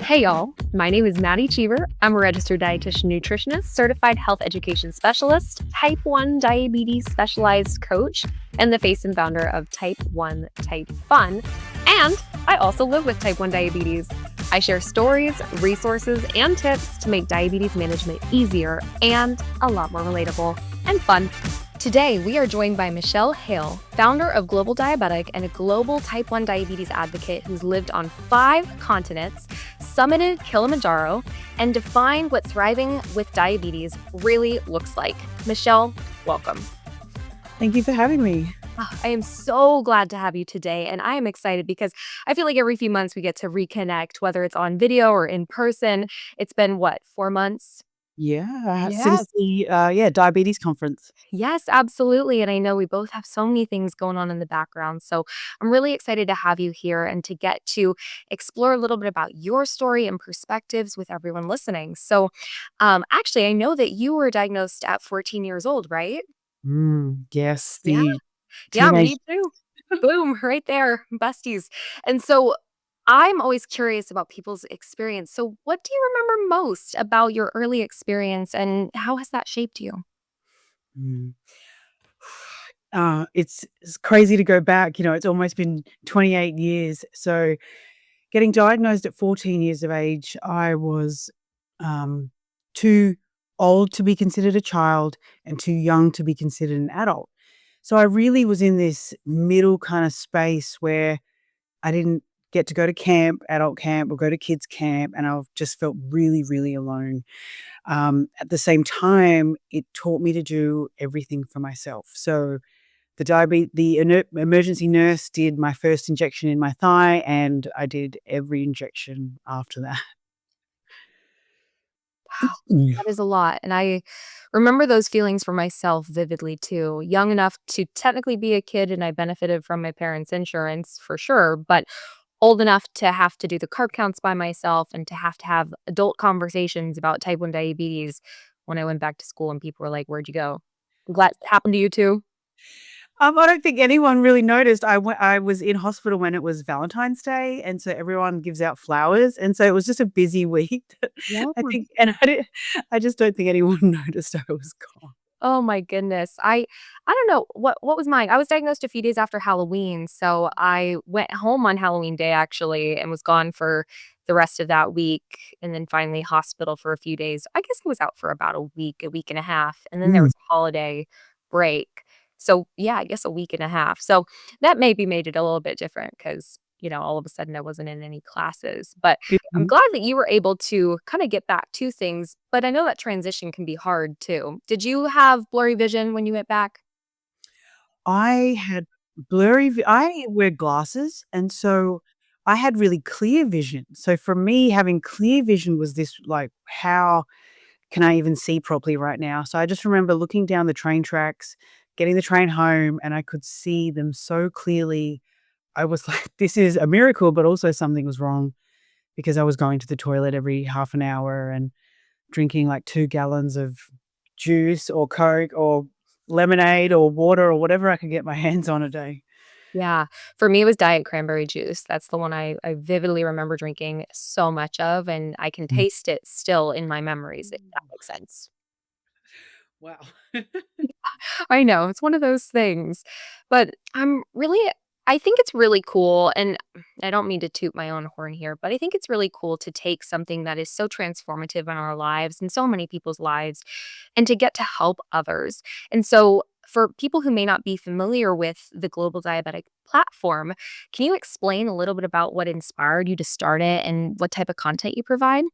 Hey y'all, my name is Madi Cheever. I'm a registered dietitian nutritionist, certified health education specialist, type 1 diabetes specialized coach, and the face and founder of Type 1 Type Fun. And I also live with type 1 diabetes. I share stories, resources, and tips to make diabetes management easier and a lot more relatable and fun. Today, we are joined by Michelle Hale, founder of Global Diabetic and a global type 1 diabetes advocate who's lived on 5 continents, summited Kilimanjaro, and defined what thriving with diabetes really looks like. Michelle, welcome. Thank you for having me. I am so glad to have you today, and I am excited because I feel like every few months we get to reconnect, whether it's on video or in person. It's been, what, 4 months? Yeah, Yeah. since the, diabetes conference. Yes, absolutely. And I know we both have so many things going on in the background. So I'm really excited to have you here and to get to explore a little bit about your story and perspectives with everyone listening. So, actually, I know that you were diagnosed at 14 years old, right? Yes, Yeah. the Yeah, teenage. me too. Boom, right there, besties. And so I'm always curious about people's experience. So, what do you remember most about your early experience and how has that shaped you? Mm. It's crazy to go back, it's almost been 28 years. So getting diagnosed at 14 years of age, I was, um, too old to be considered a child and too young to be considered an adult. So I really was in this middle kind of space where I didn't get to go to camp, adult camp, or go to kids camp, and I just felt really, really alone. At the same time, it taught me to do everything for myself. So the emergency nurse did my first injection in my thigh, and I did every injection after that. Wow, Mm. that is a lot, and I remember those feelings for myself vividly too. Young enough to technically be a kid, and I benefited from my parents' insurance for sure, but old enough to have to do the carb counts by myself and to have adult conversations about type 1 diabetes when I went back to school and people were like, "Where'd you go?" I'm glad it happened to you too? I don't think anyone really noticed. I was in hospital when it was Valentine's Day, and so everyone gives out flowers, and so it was just a busy week. Yeah. I just don't think anyone noticed I was gone. Oh my goodness. I don't know what was mine. I was diagnosed a few days after Halloween, so I went home on Halloween day actually and was gone for the rest of that week and then finally hospital for a few days. I guess I was out for about a week and a half, and then there Mm. was a holiday break. So, yeah, I guess a week and a half. So, that maybe made it a little bit different because all of a sudden I wasn't in any classes. But I'm Mhm. glad that you were able to kinda get back to things, but I know that transition can be hard too. Did you have blurry vision when you went back? I had I wear glasses, and so I had really clear vision. So for me, having clear vision was this, like, how can I even see properly right now? So I just remember looking down the train tracks, getting the train home, and I could see them so clearly. I was like, "This is a miracle," but also something was wrong because I was going to the toilet every half an hour and drinking, like, 2 gallons of juice or Coke or lemonade or water or whatever I could get my hands on a day. Yeah. For me, it was diet cranberry juice. That's the one I vividly remember drinking so much of, and I can Mm. taste it still in my memories, if that makes sense. Wow. I know, it's one of those things. But I think it's really cool, and I don't mean to toot my own horn here, but I think it's really cool to take something that is so transformative in our lives and so many people's lives and to get to help others. And so for people who may not be familiar with the Global Diabetic platform, can you explain a little bit about what inspired you to start it and what type of content you provide?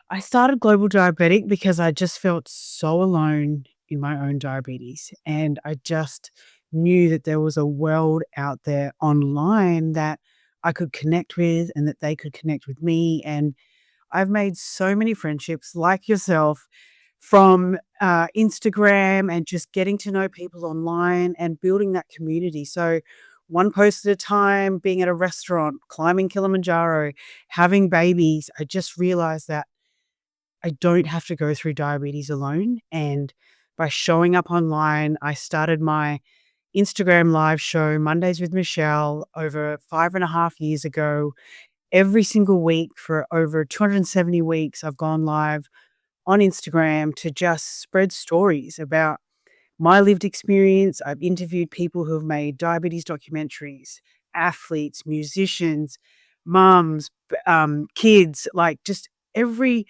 I started Global Diabetic because I just felt so alone in my own diabetes, and I just knew that there was a world out there online that I could connect with and that they could connect with me, and I've made so many friendships like yourself from, Instagram and just getting to know people online and building that community. So, one post at a time, being at a restaurant, climbing Kilimanjaro, having babies, I just realized that I don't have to go through diabetes alone, and by showing up online, I started my Instagram live show, Mondays with Michelle, over 5.5 years ago, every single week for over 270 weeks, I've gone live on Instagram to just spread stories about my lived experience. I've interviewed people who have made diabetes documentaries, athletes, musicians, mums, kids, like just everyone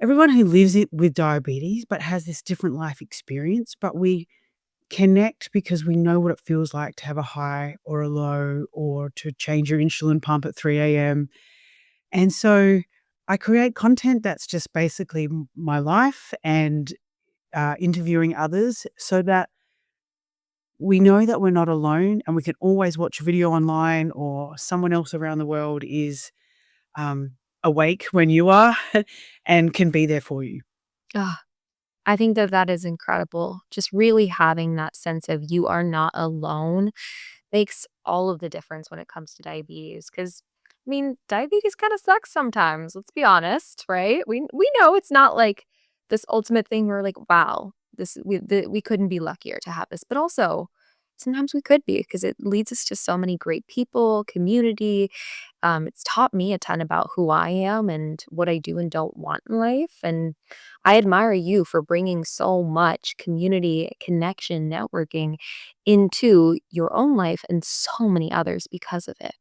who lives it with diabetes but has this different life experience. But we connect because we know what it feels like to have a high or a low or to change your insulin pump at 3 a.m. And so I create content that's just basically my life and interviewing others so that we know that we're not alone and we can always watch a video online or someone else around the world is um, awake when you are and can be there for you. Ah, I think that that is incredible. Just really having that sense of you are not alone makes all of the difference when it comes to diabetes. Because I mean, diabetes kinda sucks sometimes, let's be honest, right? We know it's not like this ultimate thing where like, "Wow, we couldn't be luckier to have this," but also, sometimes we could be because it leads us to so many great people, community. It's taught me a ton about who I am and what I do and don't want in life, and I admire you for bringing so much community, connection, networking into your own life and so many others because of it.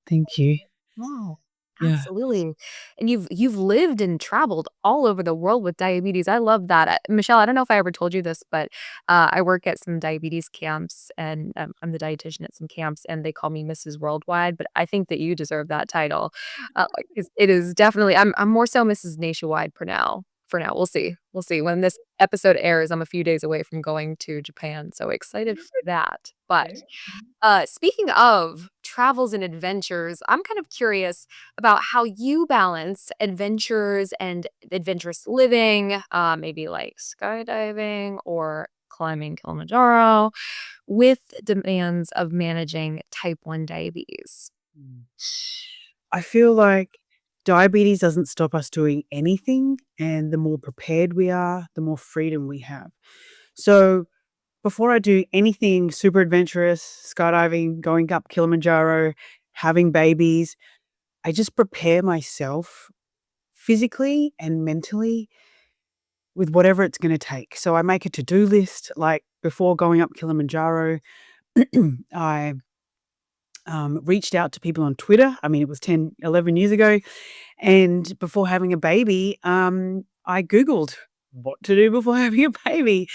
Thank you. Wow. Yeah. Absolutely. And you've lived and traveled all over the world with diabetes. I love that. Michelle, I don't know if I ever told you this, but I work at some diabetes camps and I'm the dietitian at some camps and they call me Mrs. Worldwide, but I think that you deserve that title. Like it is definitely I'm more so Mrs. Nationwide for now. For now, we'll see. We'll see. When this episode airs, I'm a few days away from going to Japan, so excited for that. But speaking of travels and adventures, I'm kind of curious about how you balance adventures and adventurous living, maybe like skydiving or climbing Kilimanjaro, with demands of managing type 1 diabetes. Mm. I feel like diabetes doesn't stop us doing anything, and the more prepared we are, the more freedom we have. So before I do anything super adventurous, skydiving, going up Kilimanjaro, having babies, I just prepare myself physically and mentally with whatever it's going to take. So I make a to-do list. Like before going up Kilimanjaro, I reached out to people on Twitter. I mean, it was 10, 11 years ago. And before having a baby, I Googled what to do before having a baby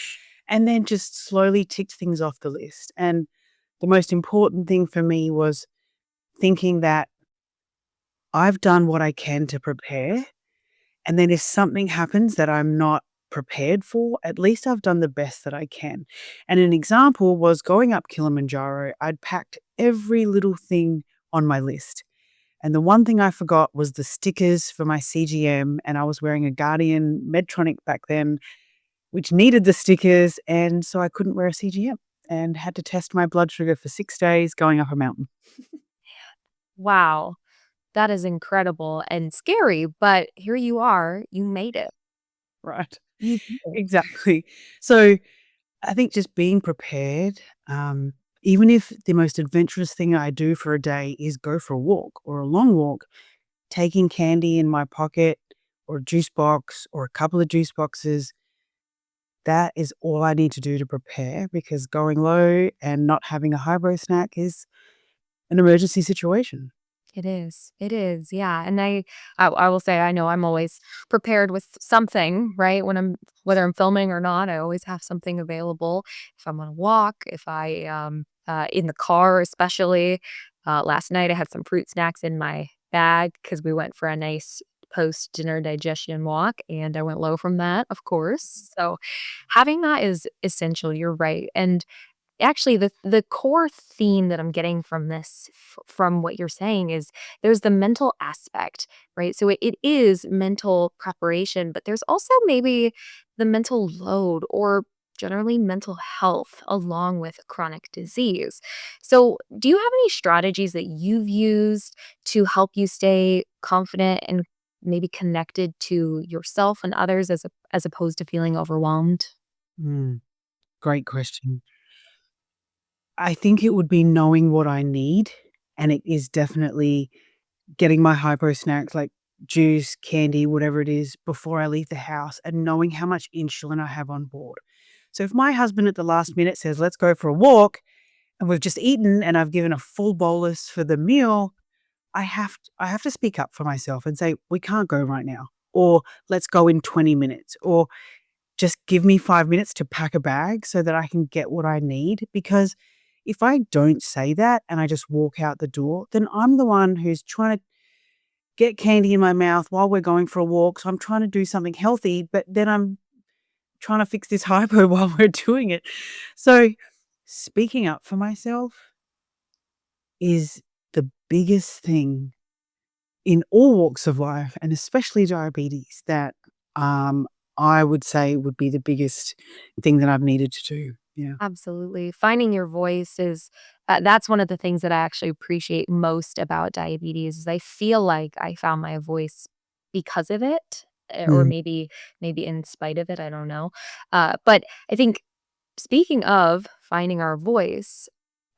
and then just slowly ticked things off the list. And the most important thing for me was thinking that I've done what I can to prepare. And then if something happens that I'm not prepared for, at least I've done the best that I can. And an example was going up Kilimanjaro. I'd packed every little thing on my list. And the one thing I forgot was the stickers for my CGM. And I was wearing a Guardian Medtronic back then, which needed the stickers. And so I couldn't wear a CGM and had to test my blood sugar for 6 days going up a mountain. Wow, that is incredible and scary, but here you are, you made it. Right. You did it. Exactly. So I think just being prepared, even if the most adventurous thing I do for a day is go for a walk or a long walk, taking candy in my pocket or a juice box or a couple of juice boxes, that is all I need to do to prepare because going low and not having a high snack is an emergency situation. It is. It is. Yeah. And I will say I know I'm always prepared with something, right? When I'm whether I'm filming or not, I always have something available. If I'm on a walk, if I in the car especially. Last night I had some fruit snacks in my bag because we went for a nice post dinner digestion walk and I went low from that, of course. So having that is essential. You're right. And actually, the core theme that I'm getting from this from what you're saying is there's the mental aspect, right? So it is mental preparation, but there's also maybe the mental load or generally mental health along with chronic disease. So, do you have any strategies that you've used to help you stay confident and maybe connected to yourself and others as opposed to feeling overwhelmed? Mm, great question. I think it would be knowing what I need, and it is definitely getting my hypo snacks like juice, candy, whatever it is, before I leave the house and knowing how much insulin I have on board. So if my husband at the last minute says, "Let's go for a walk," and we've just eaten and I've given a full bolus for the meal, I have to speak up for myself and say, "We can't go right now," or "Let's go in 20 minutes," or "Just give me 5 minutes to pack a bag so that I can get what I need," because if I don't say that and I just walk out the door, then I'm the one who's trying to get candy in my mouth while we're going for a walk, so I'm trying to do something healthy, but then I'm trying to fix this hypo while we're doing it. So, speaking up for myself is the biggest thing in all walks of life, and especially diabetes, that, um, I would say would be the biggest thing that I've needed to do. Yeah. Absolutely. Finding your voice is that's one of the things that I actually appreciate most about diabetes is I feel like I found my voice because of it, or Mm. maybe in spite of it, I don't know. But I think speaking of finding our voice,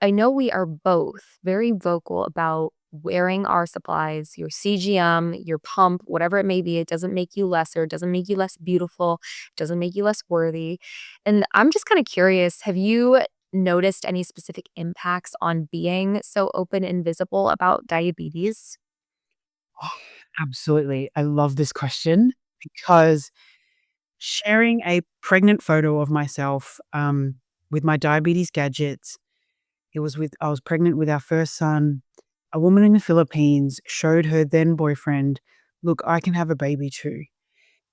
I know we are both very vocal about wearing our supplies, your CGM, your pump, whatever it may be. It doesn't make you lesser, it doesn't make you less beautiful, it doesn't make you less worthy. And I'm just kind of curious, have you noticed any specific impacts on being so open and visible about diabetes? Oh, absolutely. I love this question because sharing a pregnant photo of myself, with my diabetes gadgets, I was pregnant with our first son. A woman in the Philippines showed her then boyfriend, "Look, I can have a baby too."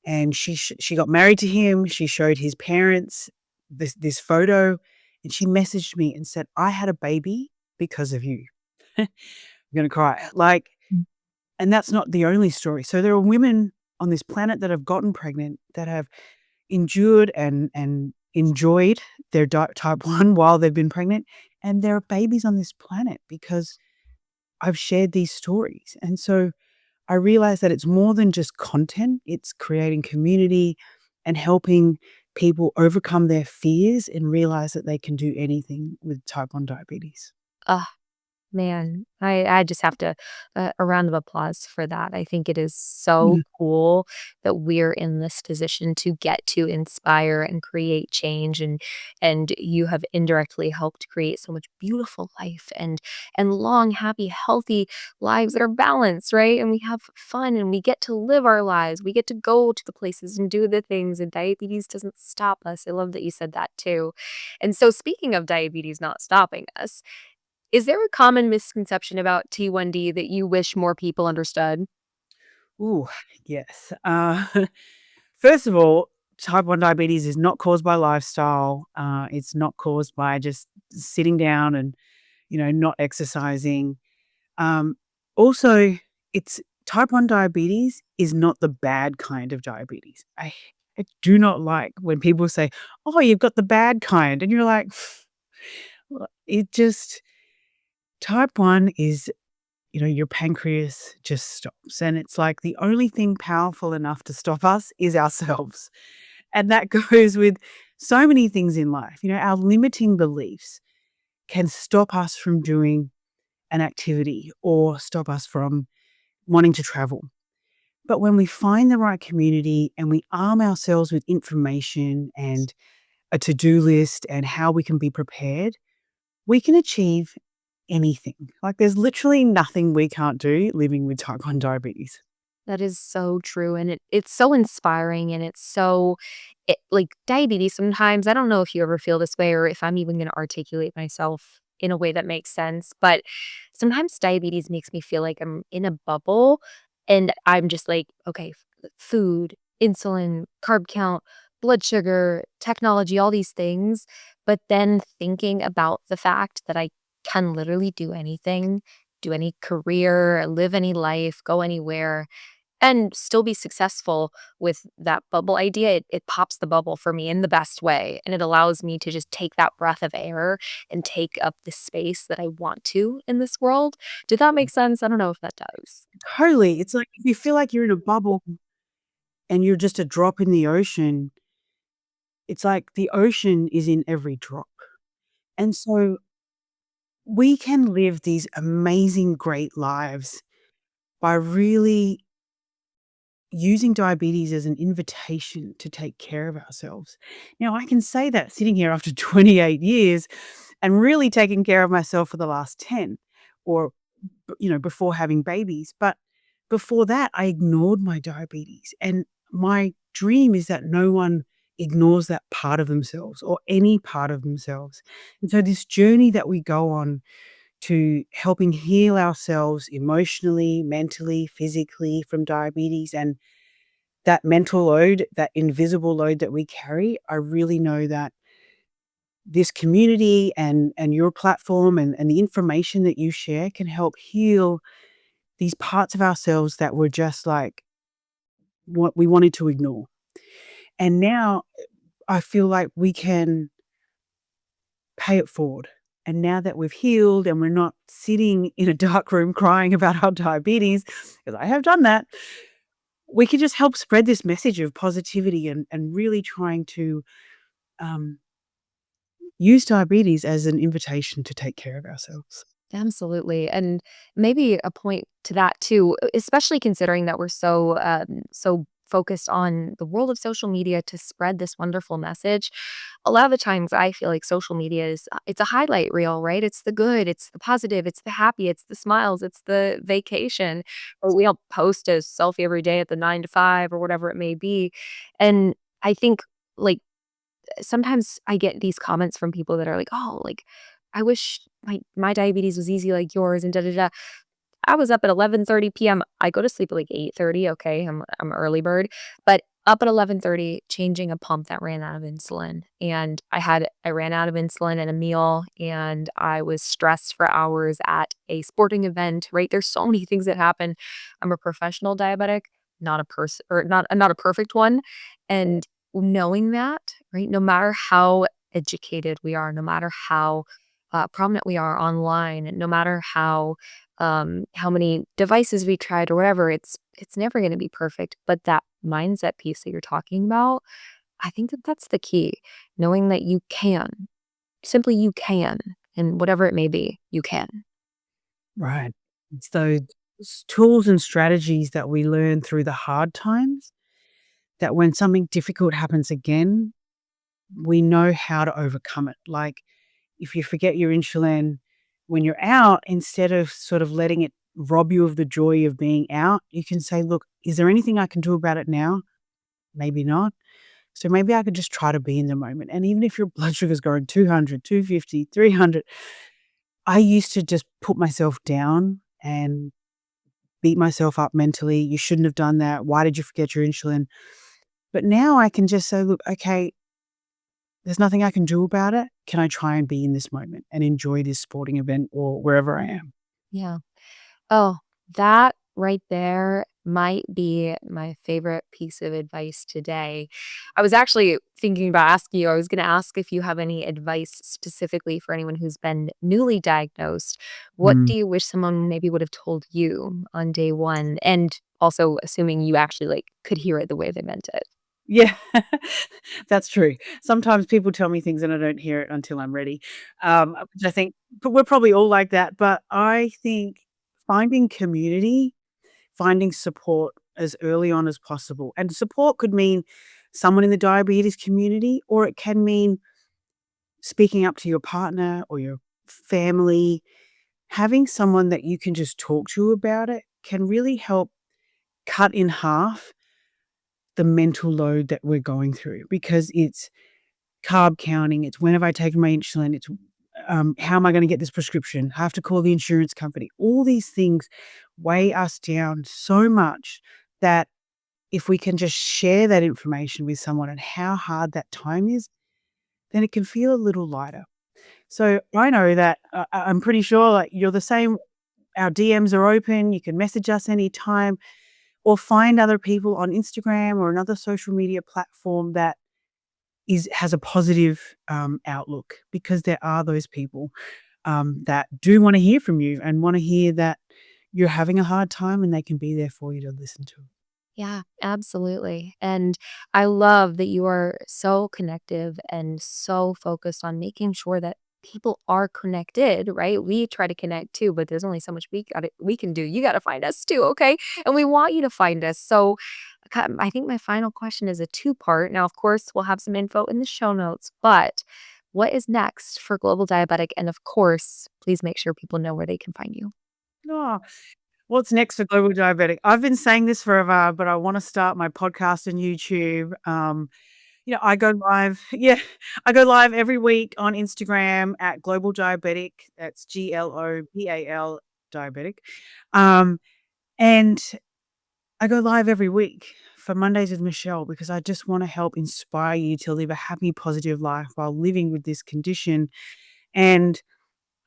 And she got married to him, she showed his parents this photo, and she messaged me and said, "I had a baby because of you." I'm gonna cry. Like, and that's not the only story. So there are women on this planet that have gotten pregnant, that have endured and enjoyed their type 1 while they've been pregnant, and there are babies on this planet because I've shared these stories. And so I realized that it's more than just content, it's creating community and helping people overcome their fears and realize that they can do anything with type 1 diabetes. Man, I just have to a round of applause for that. I think it is so Yeah. cool that we're in this position to get to inspire and create change, and you have indirectly helped create so much beautiful life and long, happy, healthy lives that are balanced, right? And we have fun and we get to live our lives. We get to go to the places and do the things, and diabetes doesn't stop us. I love that you said that too. And so speaking of diabetes not stopping us, is there a common misconception about T1D that you wish more people understood? Ooh, yes. First of all, type 1 diabetes is not caused by lifestyle. It's not caused by just sitting down and, not exercising. Um, Also, it's type 1 diabetes is not the bad kind of diabetes. I do not like when people say, "Oh, you've got the bad kind," and you're like, "Well, it just type 1 is, your pancreas just stops, and it's like the only thing powerful enough to stop us is ourselves." And that goes with so many things in life. Our limiting beliefs can stop us from doing an activity or stop us from wanting to travel. But when we find the right community and we arm ourselves with information and a to-do list and how we can be prepared, we can achieve anything. Like, there's literally nothing we can't do living with type 1 diabetes. That is so true, and it's so inspiring, and it's so like, diabetes sometimes I don't know if you ever feel this way or if I'm even gonna articulate myself in a way that makes sense, but sometimes diabetes makes me feel like I'm in a bubble, and I'm just like, "Okay, food, insulin, carb count, blood sugar, technology, all these things," but then thinking about the fact that I can literally do anything, do any career, live any life, go anywhere, and still be successful with that bubble idea, it pops the bubble for me in the best way, and it allows me to just take that breath of air and take up the space that I want to in this world. Did that make sense? I don't know if that does. Totally. It's like if you feel like you're in a bubble and you're just a drop in the ocean, it's like the ocean is in every drop. And so we can live these amazing, great lives by really using diabetes as an invitation to take care of ourselves. Now, I can say that sitting here after 28 years and really taking care of myself for the last 10 or, before having babies. But before that, I ignored my diabetes. And my dream is that no one ignores that part of themselves or any part of themselves. And so, this journey that we go on to helping heal ourselves emotionally, mentally, physically from diabetes and that mental load, that invisible load that we carry, I really know that this community and your platform and the information that you share can help heal these parts of ourselves that were just like what we wanted to ignore. And now I feel like we can pay it forward. And now that we've healed and we're not sitting in a dark room crying about our diabetes, because I have done that, we can just help spread this message of positivity and really trying to um, use diabetes as an invitation to take care of ourselves. Absolutely, and maybe a point to that too, especially considering that we're so focused on the world of social media to spread this wonderful message. A lot of the times I feel like social media is it's a highlight reel, right? It's the good, it's the positive, it's the happy, it's the smiles, it's the vacation. Or we all post a selfie every day at the 9 to 5 or whatever it may be. And I think like sometimes I get these comments from people that are like, "Oh, like, I wish my diabetes was easy like yours and da da da." I was up at 11:30 PM. I go to sleep at like 8:30, okay, I'm an early bird, but up at 11:30 changing a pump that ran out of insulin, and I ran out of insulin and a meal, and I was stressed for hours at a sporting event, right? There's so many things that happen. I'm a professional diabetic, not a person or not a perfect one, and knowing that, right, no matter how educated we are, no matter how, prominent we are online, no matter how many devices we tried or whatever, it's never gonna be perfect, but that mindset piece that you're talking about, I think that that's the key, knowing that you can. Simply you can, and whatever it may be, you can. Right. It's those tools and strategies that we learn through the hard times that when something difficult happens again, we know how to overcome it. Like if you forget your insulin when you're out, instead of sort of letting it rob you of the joy of being out, you can say, look, is there anything I can do about it now? Maybe not. So maybe I could just try to be in the moment. And even if your blood sugar's going 200, 250, 300, I used to just put myself down and beat myself up mentally. You shouldn't have done that. Why did you forget your insulin? But now I can just say, look, okay, there's nothing I can do about it. Can I try and be in this moment and enjoy this sporting event or wherever I am? Yeah. Oh, that right there might be my favorite piece of advice today. I was actually thinking about asking you, I was gonna ask if you have any advice specifically for anyone who's been newly diagnosed. What Mm. do you wish someone maybe would have told you on day 1? And also assuming you actually, like, could hear it the way they meant it. Yeah, that's true. Sometimes people tell me things and I don't hear it until I'm ready, which I think but we're probably all like that, but I think finding community, finding support as early on as possible, and support could mean someone in the diabetes community, or it can mean speaking up to your partner or your family. Having someone that you can just talk to about it can really help cut in half the mental load that we're going through because it's carb counting, it's when have I taken my insulin, it's how am I going to get this prescription? I have to call the insurance company. All these things weigh us down so much that if we can just share that information with someone and how hard that time is, then it can feel a little lighter. So I know that I'm pretty sure like you're the same. Our DMs are open. You can message us anytime or find other people on Instagram or another social media platform that has a positive outlook because there are those people that do want to hear from you and want to hear that you're having a hard time and they can be there for you to listen to. Yeah, absolutely. And I love that you are so connective and so focused on making sure that people are connected, right? We try to connect too, but there's only so much we can do. You got to find us too, okay? And we want you to find us. So I think my final question is a two-part. Now, of course, we'll have some info in the show notes, but what is next for Global Diabetic? And of course, please make sure people know where they can find you. Oh, what's next for Global Diabetic? I've been saying this forever, but I want to start my podcast and YouTube. I go live. Yeah, I go live every week on Instagram at Global Diabetic. That's GLOBAL Diabetic. Um, and I go live every week for Mondays with Michelle because I just want to help inspire you to live a happy, positive life while living with this condition. And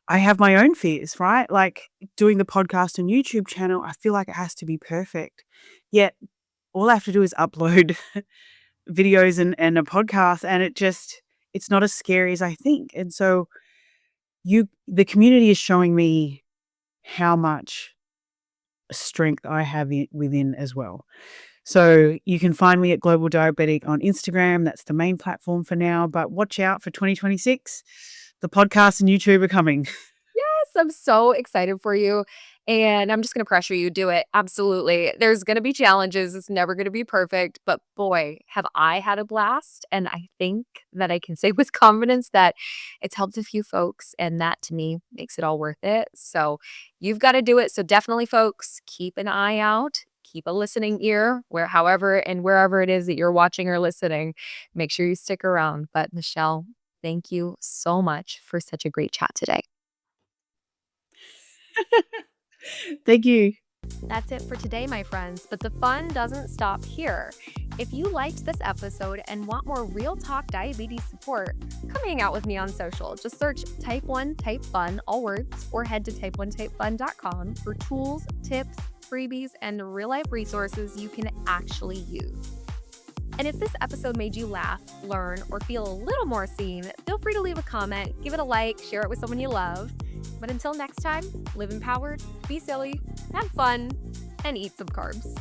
I have my own fears, right? Like doing the podcast and YouTube channel, I feel like it has to be perfect. Yet all I have to do is upload videos and a podcast, and it's not as scary as I think. And so the community is showing me how much strength I have within as well. So you can find me at Global Diabetic on Instagram. That's the main platform for now, but watch out for 2026. The podcast and YouTube are coming. Yes, I'm so excited for you. And I'm just going to pressure you, do it. Absolutely. There's going to be challenges. It's never going to be perfect. But boy, have I had a blast. And I think that I can say with confidence that it's helped a few folks. And that to me makes it all worth it. So you've got to do it. So definitely, folks, keep an eye out. Keep a listening ear wherever it is that you're watching or listening. Make sure you stick around. But Michelle, thank you so much for such a great chat today. Thank you. That's it for today, my friends, but the fun doesn't stop here. If you liked this episode and want more real talk diabetes support, come hang out with me on social. Just search Type 1 Type Fun, all words, or head to type1typefun.com for tools, tips, freebies, and real-life resources you can actually use. And if this episode made you laugh, learn, or feel a little more seen, feel free to leave a comment, give it a like, share it with someone you love. But until next time, live empowered, be silly, have fun, and eat some carbs.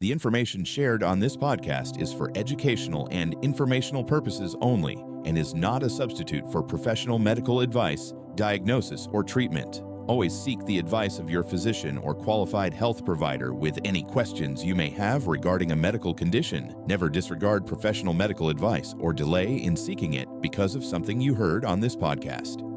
The information shared on this podcast is for educational and informational purposes only and is not a substitute for professional medical advice, diagnosis, or treatment. Always seek the advice of your physician or qualified health provider with any questions you may have regarding a medical condition. Never disregard professional medical advice or delay in seeking it because of something you heard on this podcast.